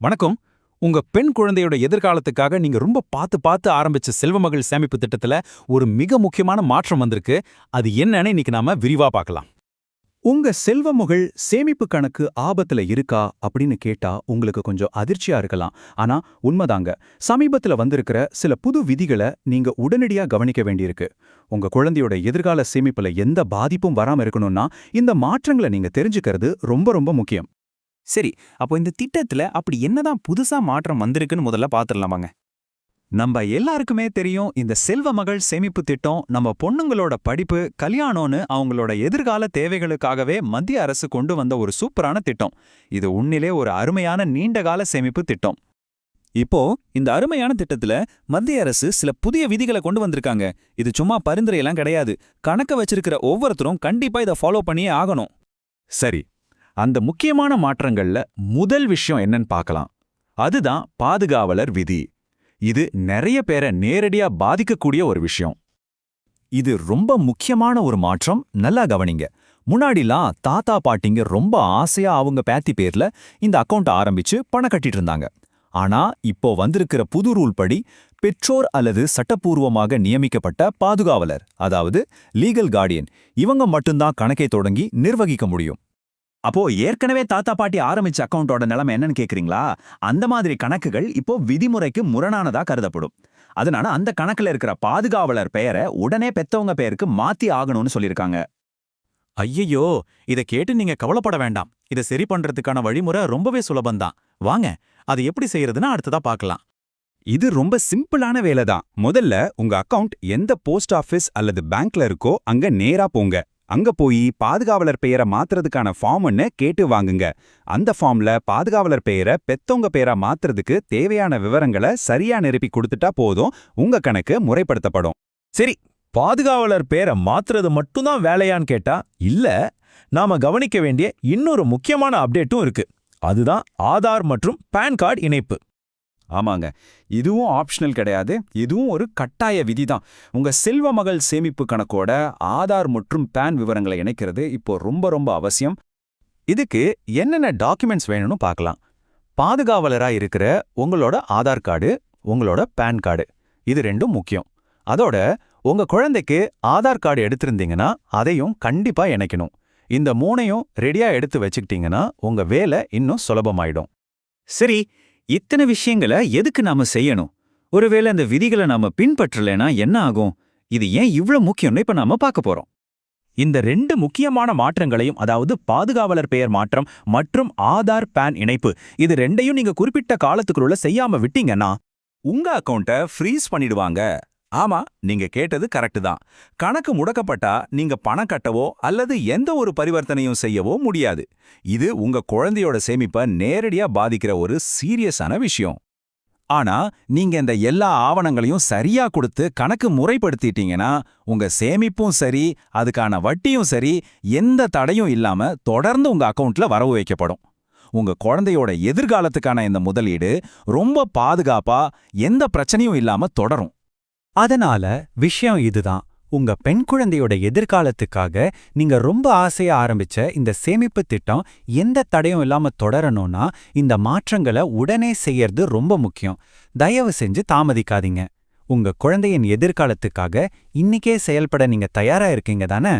வணக்கம். உங்க பெண் குழந்தையோட எதிர்காலத்துக்காக நீங்க ரொம்ப பார்த்து பார்த்து ஆரம்பிச்ச செல்வமகள் சேமிப்பு திட்டத்துல ஒரு மிக முக்கியமான மாற்றம் வந்திருக்கு. அது என்னன்னு இன்னைக்கு நாம விரிவா பார்க்கலாம். உங்க செல்வமகள் சேமிப்பு கணக்கு ஆபத்துல இருக்கா அப்படின்னு கேட்டா உங்களுக்கு கொஞ்சம் அதிர்ச்சியா இருக்கலாம். ஆனா உண்மைதாங்க. சமீபத்துல வந்திருக்கிற சில புது விதிகளை நீங்க உடனடியா கவனிக்க வேண்டியிருக்கு. உங்க குழந்தையோட எதிர்கால சேமிப்புல எந்த பாதிப்பும் வராம இருக்கணும்னா இந்த மாற்றங்களை நீங்க தெரிஞ்சுக்கிறது ரொம்ப ரொம்ப முக்கியம். சரி, அப்போ இந்த திட்டத்துல அப்படி என்னதான் புதுசா மாற்றம் வந்திருக்குன்னு முதல்ல பாத்துடலாமாங்க. நம்ம எல்லாருக்குமே தெரியும், இந்த செல்வ மகள் சேமிப்பு திட்டம் நம்ம பொண்ணுங்களோட படிப்பு, கல்யாணம்னு அவங்களோட எதிர்கால தேவைகளுக்காகவே மத்திய அரசு கொண்டு வந்த ஒரு சூப்பரான திட்டம். இது உண்மையிலே ஒரு அருமையான நீண்டகால சேமிப்பு திட்டம். இப்போ இந்த அருமையான திட்டத்துல மத்திய அரசு சில புதிய விதிகளை கொண்டு வந்திருக்காங்க. இது சும்மா பரிந்துரையெல்லாம் கிடையாது. கணக்க வச்சிருக்கிற ஒவ்வொருத்தரும் கண்டிப்பா இதை ஃபாலோ பண்ணியே ஆகணும். சரி, அந்த முக்கியமான மாற்றங்கள்ல முதல் விஷயம் என்னன்னு பார்க்கலாம். அதுதான் பாதுகாவலர் விதி. இது நிறைய பேரை நேரடியா பாதிக்கக்கூடிய ஒரு விஷயம். இது ரொம்ப முக்கியமான ஒரு மாற்றம். நல்லா கவனிங்க. முன்னாடிலாம் தாத்தா பாட்டிங்க ரொம்ப ஆசையா அவங்க பேத்தி பேர்ல இந்த அக்கவுண்ட் ஆரம்பிச்சு பணம் கட்டிட்டு இருந்தாங்க. ஆனா இப்போ வந்திருக்கிற புது ரூல் படி பெற்றோர் அல்லது சட்டப்பூர்வமாக நியமிக்கப்பட்ட பாதுகாவலர், அதாவது லீகல் கார்டியன், இவங்க மட்டும்தான் கணக்கை தொடங்கி நிர்வகிக்க முடியும். அப்போ ஏற்கனவே தாத்தா பாட்டி ஆரம்பிச்ச அக்கவுண்டோட நிலைமை என்னன்னு கேக்குறீங்களா? அந்த மாதிரி கணக்குகள் இப்போ விதிமுறைக்கு முரணானதா கருதப்படும். அதனால அந்த கணக்குல இருக்கிற பாதுகாவலர் பெயரை உடனே பெத்தவங்க பெயருக்கு மாத்தி ஆகணும்னு சொல்லிருக்காங்க. ஐயையோ, இதை கேட்டு நீங்க கவலைப்பட வேண்டாம். இதை சரி பண்றதுக்கான வழிமுறை ரொம்பவே சுலபம்தான். வாங்க, அது எப்படி செய்யறதுன்னு அடுத்ததா பார்க்கலாம். இது ரொம்ப சிம்பிளான வேலை தான். முதல்ல உங்க அக்கவுண்ட் எந்த போஸ்ட் ஆஃபீஸ் அல்லது பேங்க்ல இருக்கோ அங்க நேரா போங்க. அங்க போய் பாதுகாவலர் பெயரை மாத்துறதுக்கான ஃபார்ம் ஒன்னு கேட்டு வாங்குங்க. அந்த ஃபார்ம்ல பாதுகாவலர் பெயரை பெத்தவங்க பெயரா மாத்துறதுக்கு தேவையான விவரங்களை சரியா நிரப்பி கொடுத்துட்டா போதும், உங்க கணக்கு முறைப்படுத்தப்படும். சரி, பாதுகாவலர் பேரை மாத்துறது மட்டும்தான் வேலையான்னு கேட்டா இல்ல. நாம கவனிக்க வேண்டிய இன்னொரு முக்கியமான அப்டேட்டும் இருக்கு. அதுதான் ஆதார் மற்றும் பான் கார்டு இணைப்பு. ஆமாங்க, இதுவும் ஆப்ஷனல் கிடையாது. இதுவும் ஒரு கட்டாய விதிதான். உங்க செல்வ மகள் சேமிப்பு கணக்கோட ஆதார் மற்றும் பான் விவரங்களை இணைக்கிறது இப்போ ரொம்ப ரொம்ப அவசியம். இதுக்கு என்னென்ன டாக்குமெண்ட்ஸ் வேணும்னு பார்க்கலாம். பாதுகாவலரா இருக்கிற உங்களோட ஆதார் கார்டு, உங்களோட பான் கார்டு, இது ரெண்டும் முக்கியம். அதோட உங்க குழந்தைக்கு ஆதார் கார்டு எடுத்திருந்தீங்கன்னா அதையும் கண்டிப்பா இணைக்கணும். இந்த மூணையும் ரெடியா எடுத்து வச்சுக்கிட்டீங்கன்னா உங்க வேலை இன்னும் சுலபமாயிடும். சரி, இத்தனை விஷயங்களை எதுக்கு நாம செய்யணும்? ஒருவேளை அந்த விதிகளை நாம பின்பற்றலைன்னா என்ன ஆகும்? இது ஏன் இவ்வளவு முக்கியம்னு இப்ப நாம பார்க்க போறோம். இந்த ரெண்டு முக்கியமான மாற்றங்களையும், அதாவது பாதுகாவலர் பெயர் மாற்றம் மற்றும் ஆதார் பான் இணைப்பு, இது ரெண்டையும் நீங்க குறிப்பிட்ட காலத்துக்குள்ள செய்யாம விட்டீங்கன்னா உங்க அக்கவுண்ட்டை ஃப்ரீஸ் பண்ணிடுவாங்க. ஆமா, நீங்க கேட்டது கரெக்ட் தான். கணக்கு முடக்கப்பட்டா நீங்க பணம் கட்டவோ அல்லது எந்த ஒரு பரிவர்த்தனையும் செய்யவோ முடியாது. இது உங்க குழந்தையோட சேமிப்பை நேரடியா பாதிக்கிற ஒரு சீரியஸான விஷயம். ஆனா நீங்க இந்த எல்லா ஆவணங்களையும் சரியா கொடுத்து கணக்கு முறைப்படுத்திட்டீங்கன்னா உங்க சேமிப்பும் சரி, அதுக்கான வட்டியும் சரி, எந்த தடையும் இல்லாம தொடர்ந்து உங்க அக்கவுண்ட்ல வரவு வைக்கப்படும். உங்க குழந்தையோட எதிர்காலத்துக்கான இந்த முதலீடு ரொம்ப பாதுகாப்பா எந்த பிரச்சனையும் இல்லாம தொடரும். அதனால விஷயம் இதுதான். உங்க பெண் குழந்தையோட எதிர்காலத்துக்காக நீங்க ரொம்ப ஆசையா ஆரம்பிச்ச இந்த சேமிப்பு திட்டம் எந்த தடையும் இல்லாம தொடரணும்னா இந்த மாற்றங்களை உடனே செய்யறது ரொம்ப முக்கியம். தயவு செஞ்சு தாமதிக்காதீங்க. உங்க குழந்தையின் எதிர்காலத்துக்காக இன்னிக்கே செயல்பட நீங்க தயாரா இருக்கீங்க தானே?